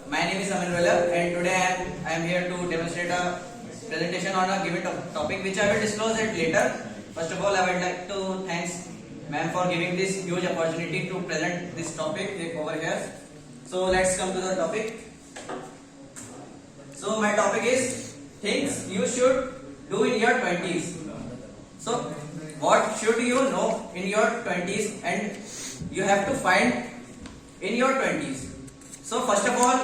My name is Amin Vellab and today I am here to demonstrate a presentation on a given topic which I will disclose it later. First of all, I would like to thanks ma'am for giving this huge opportunity to present this topic over here. So let's come to the topic. So my topic is things you should do in your 20s. So what should you know in your 20s and you have to find in your 20s. So first of all,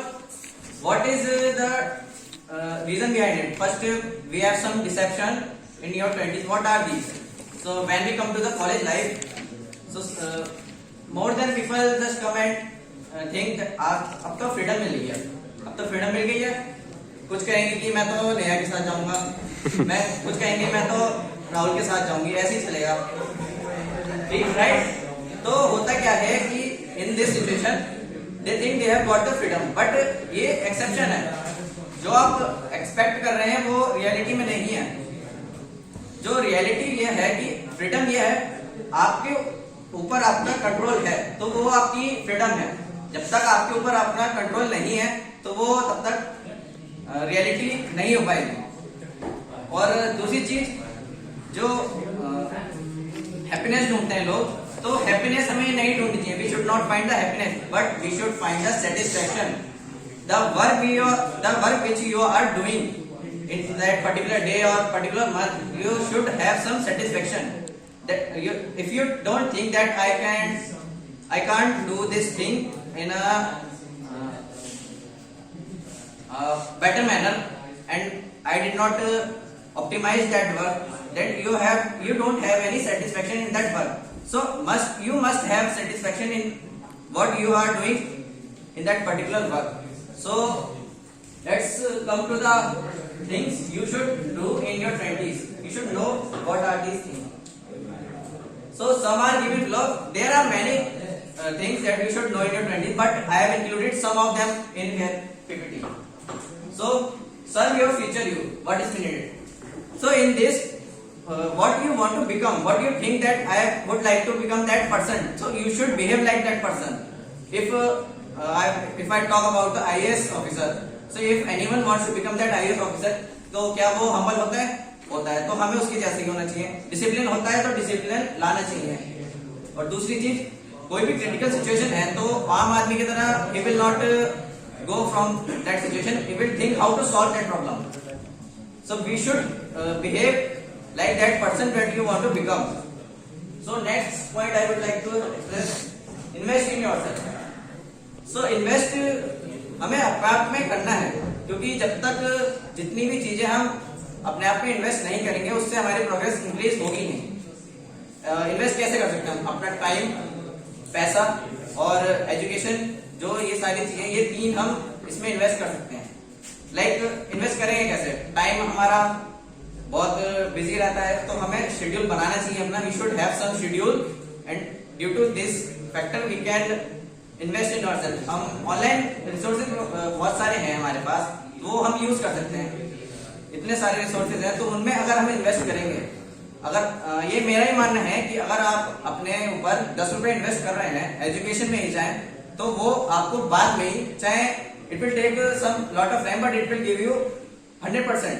what is the reason behind it? First, we have some deception in your 20s. What are these? So when we come to the college life, so more than people just come and think that अब तो freedom मिल गई है, अब तो freedom मिल गई है. कुछ कहेंगे कि मैं तो नेहा के साथ जाऊंगा, मैं कुछ कहेंगे मैं तो राहुल के साथ जाऊंगी, ऐसे ही चलेगा. ठीक, राइट? तो होता क्या है कि in this situation they think they have got the freedom, but ये exception है. जो आप expect कर रहे हैं वो reality में नहीं है. जो reality ये है कि freedom ये है आपके ऊपर आपका कंट्रोल है, तो वो आपकी freedom है. जब तक आपके ऊपर अपना कंट्रोल नहीं है तो वो तब तक रियलिटी नहीं हो पाएगी. और दूसरी चीज जो हैप्पीनेस ढूंढते हैं लोग, तो हैप्पीनेस हमें नहीं ढूंढनी चाहिए. We should not find the happiness but we should find the satisfaction. The work which you are doing in that particular day और particular month, you should have some satisfaction. If you don't think that I can't do this thing in a better manner and I did not optimize that work, then you don't have any satisfaction in that work. So you must have satisfaction in what you are doing in that particular work. So let's come to the things you should do in your 20s. You should know what are these things. So some are given below. There are many things that you should know in your 20s, but I have included some of them in here PPT. So serve your future you. What is needed? So in this, what you want to become, what you think that I would like to become that person. So you should behave like that person. If I talk about the IAS officer, so if anyone wants to become that IAS officer, तो क्या वो humble होता है? होता है. तो हमें उसके जैसे ही होना चाहिए. डिसिप्लिन होता है तो डिसिप्लिन लाना चाहिए. और दूसरी चीज, कोई भी क्रिटिकल सिचुएशन है तो आम आदमी की तरह he will not go from that situation. He will think how to solve that problem. So we should behave like that person that you want to become. So next point I would like to express, invest in yourself. So invest हमें अपने आप में करना है, क्योंकि जब तक जितनी भी चीजें हम अपने आप में इन्वेस्ट नहीं करेंगे उससे हमारी प्रोग्रेस इंक्रीज होगी नहीं. इन्वेस्ट कैसे कर सकते हैं हम? अपना टाइम, पैसा और एजुकेशन, जो ये सारी चीजें, ये तीन हम इसमें इन्वेस्ट कर सकते हैं. लाइक इन्वेस्ट करेंगे कैसे? टाइम हमारा बहुत बिजी रहता है तो हमें शेड्यूल बनाना चाहिए अपना. We should have some schedule and due to this factor we can invest in ourself. हम ऑनलाइन रिसोर्सेज बहुत सारे हैं हमारे पास, वो हम यूज कर सकते हैं. इतने सारे रिसोर्सेज हैं तो उनमें अगर हम इन्वेस्ट करेंगे, अगर ये मेरा ही मानना है कि अगर आप अपने ऊपर 10 रुपए इन्वेस्ट कर रहे हैं एजुकेशन में ही जाए, तो वो आपको बाद में ही, चाहे it will take some lot of time but it will give you 100%.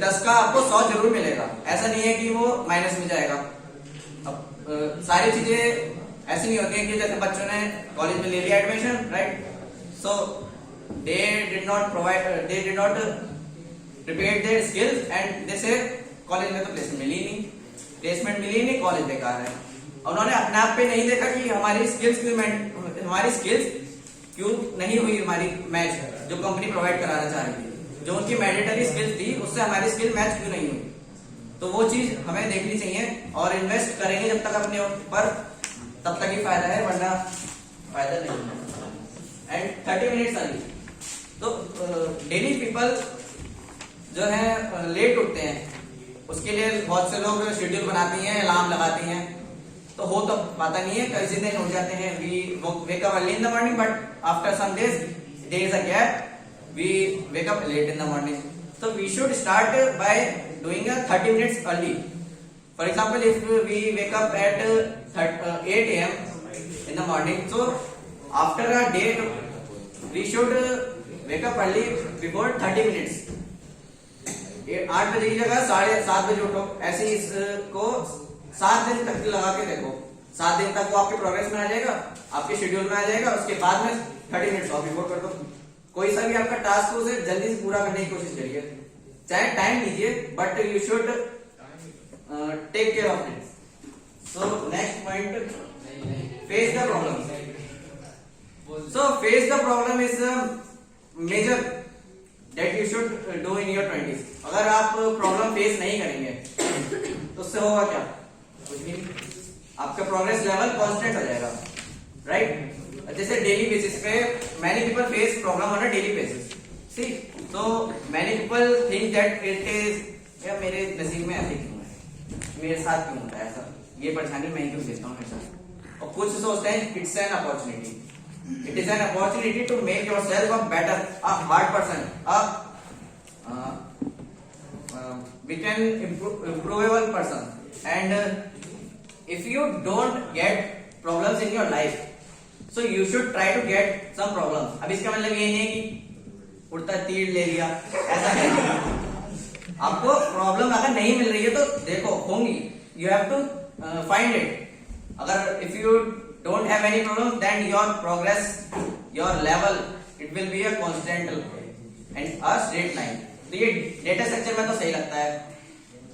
10 का आपको 100 जरूर मिलेगा. ऐसा नहीं है कि वो माइनस में जाएगा. अब सारी चीजें ऐसी नहीं होती है कि जैसे बच्चों ने कॉलेज में ले लिया admission, right? So they did not prepared their skills and they say college में तो प्लेसमेंट मिली नहीं, कॉलेज बेकार है. उन्होंने अपने आप पे नहीं देखा कि हमारी स्किल्स क्यों नहीं हुई हमारी मैच, जो कंपनी प्रोवाइड कराना चाह रही थी, जो उनकी मैंडेटरी स्किल्स थी उससे हमारी स्किल मैच क्यों नहीं हुई. तो वो चीज हमें देखनी चाहिए और इन्वेस्ट करेंगे जब तक अपने ऊपर, तब तक ही फायदा है, वरना फायदा नहीं. And 30 minutes early. तो डेली पीपल जो है लेट उठते हैं, उसके लिए बहुत से लोग शेड्यूल बनाती हैं, अलार्म लगाती हैं, तो हो तो पाता नहीं है. किसी दिन उठ जाते हैं, we wake up early in the morning but after some days there is a gap, we wake up late in the morning. तो we should start by doing 30 minutes early. For example if we wake up at 8 AM in the morning, so after a day we should wake up early before 30 minutes. 8 बजे की जगह 7:30 बजे उठो। ऐसे ही इसको 7 दिन तक लगा के देखो। 7 दिन तक वो आपके प्रोग्रेस में आ जाएगा, आपके शेड्यूल में आ जाएगा। उसके बाद में 30 मिनट्स और बिफोर कर दो। कोई सा भी आपका टास्क हो उसे जल्दी से पूरा करने की कोशिश करिए, चाहे टाइम लीजिए, but you should take care of it. So next point, face the problem. So face the problem is major that you should do in your 20s। अगर आप प्रॉब्लम फेस नहीं करेंगे तो उससे होगा क्या? कुछ भी नहीं, आपका प्रोग्रेस लेवल कांस्टेंट हो जाएगा, राइट? जैसे डेली बेसिस पे many people face problem on a daily basis. See, तो many people think that it is, या मेरे नसीब में ऐसे क्यों है, मेरे साथ क्यों होता है ऐसा, ये परेशानी मैं क्यों देता हूँ हमेशा। और कुछ सोचते हैं it's an opportunity, it is an opportunity to make yourself a better, a hard person, we can improvable person, and if you don't get problems in your life, so you should try to get some problems। अब इसका मतलब ये नहीं है कि उड़ता तीर ले लिया, ऐसा है। आपको प्रॉब्लम अगर नहीं मिल रही है तो देखो, होंगी, you have to find it। अगर if you don't have any problem, then your progress, your level, it will be a constant and a straight line। तो ये डेटा स्ट्रक्चर में तो सही लगता है,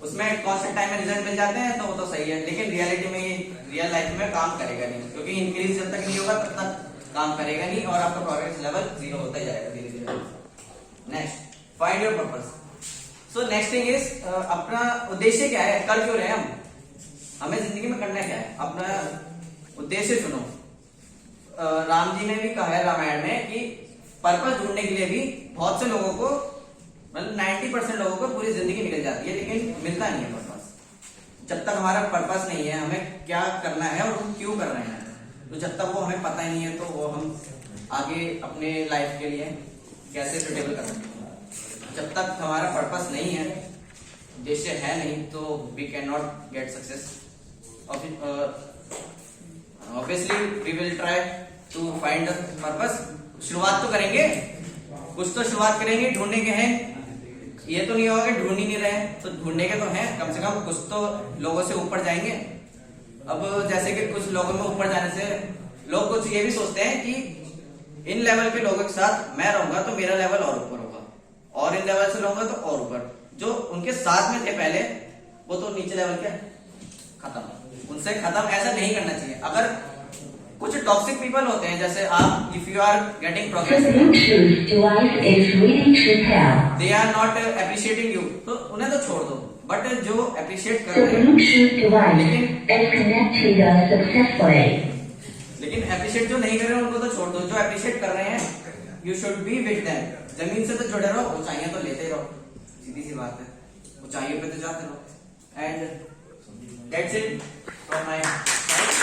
उसमें कांस्टेंट टाइम में रिजल्ट मिल जाते हैं तो वो तो सही है, लेकिन रियलिटी में, रियल लाइफ में काम करेगा नहीं, क्योंकि इंक्रीज जब तक नहीं होगा तब तक काम करेगा नहीं और आपका प्रोग्रेस लेवल 0 होता जाएगा धीरे धीरे। Next, find your purpose. So next thing is, अपना उद्देश्य क्या है, कर क्यों रहे हैं हमें जिंदगी में करना क्या है, अपना उद्देश्य चुनो। राम जी ने भी कहा है रामायण में कि पर्पस ढूंढने के लिए भी बहुत से लोगों को, मतलब 90% लोगों को पूरी जिंदगी निकल जाती है, लेकिन मिलता नहीं है पर्पस। जब तक हमारा पर्पस नहीं है, हमें क्या करना है और हम क्यों कर रहे हैं, तो जब तक वो हमें पता ही नहीं है तो वो हम आगे अपने लाइफ के लिए कैसे सुटेबल कर सकते हैं। जब तक हमारा पर्पस नहीं है, उद्देश्य है नहीं, तो we can not get success. Obviously we will try to find the purpose. शुरुआत तो करेंगे, कुछ तो शुरुआत करेंगे, ढूंढने के हैं। ये तो नहीं होगा कि ढूंढ ही नहीं रहे, तो ढूंढने के तो हैं, कम से कम कुछ तो लोगों से ऊपर जाएंगे। अब जैसे कि कुछ लोगों में ऊपर जाने से लोग कुछ ये भी सोचते हैं कि इन लेवल के लोगों के साथ मैं रहूंगा तो मेरा लेवल और ऊपर होगा, और इन लेवल से रहूंगा तो और ऊपर। जो उनके साथ में थे पहले, वो तो नीचे लेवल क्या खत्म, उनसे खत्म। ऐसा नहीं करना चाहिए। अगर कुछ टॉक्सिक पीपल होते हैं, जैसे आप, if you are getting progress, they are not appreciating you, तो उन्हें तो छोड़ दो। बट जो अप्रिशिएट कर रहे हैं, लेकिन अप्रिशिएट जो नहीं कर रहे हैं उनको तो छोड़ दो। जो अप्रिशिएट कर रहे हैं, you should be with them. जमीन से तो जुड़े रहो, ऊंचाइयां तो लेते रहो, सीधी सी बात है, ऊंचाइयों पे तो जाते रहो। And that's it from my side.